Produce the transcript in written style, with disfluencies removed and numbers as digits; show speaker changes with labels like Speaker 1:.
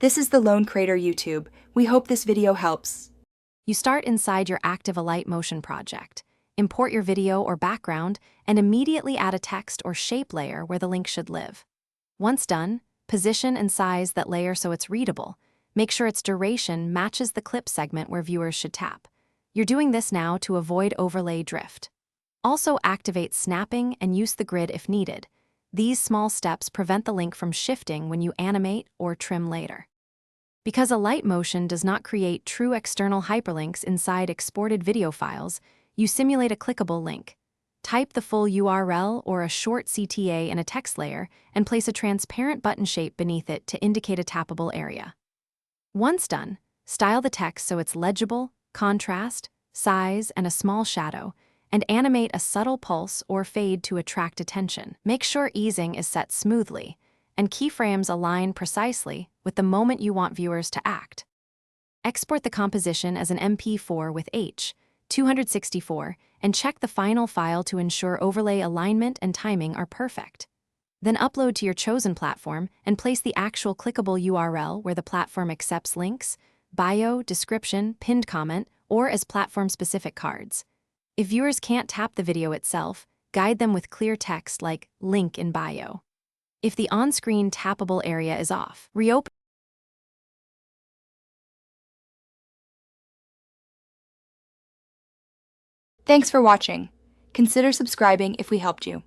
Speaker 1: This is the Lone Crater YouTube. We hope this video helps.
Speaker 2: You start inside your active Alight Motion project, import your video or background, and immediately add a text or shape layer where the link should live. Once done, position and size that layer so it's readable. Make sure its duration matches the clip segment where viewers should tap. You're doing this now to avoid overlay drift. Also activate snapping and use the grid if needed. These small steps prevent the link from shifting when you animate or trim later. Because Alight Motion does not create true external hyperlinks inside exported video files, you simulate a clickable link. Type the full URL or a short CTA in a text layer and place a transparent button shape beneath it to indicate a tappable area. Once done, style the text so it's legible, contrast, size, and a small shadow, and animate a subtle pulse or fade to attract attention. Make sure easing is set smoothly, and keyframes align precisely with the moment you want viewers to act. Export the composition as an MP4 with H.264 and check the final file to ensure overlay alignment and timing are perfect. Then upload to your chosen platform and place the actual clickable URL where the platform accepts links, bio, description, pinned comment, or as platform-specific cards. If viewers can't tap the video itself, guide them with clear text like link in bio. If the on-screen tappable area is off, reopen.
Speaker 1: Thanks for watching. Consider subscribing if we helped you.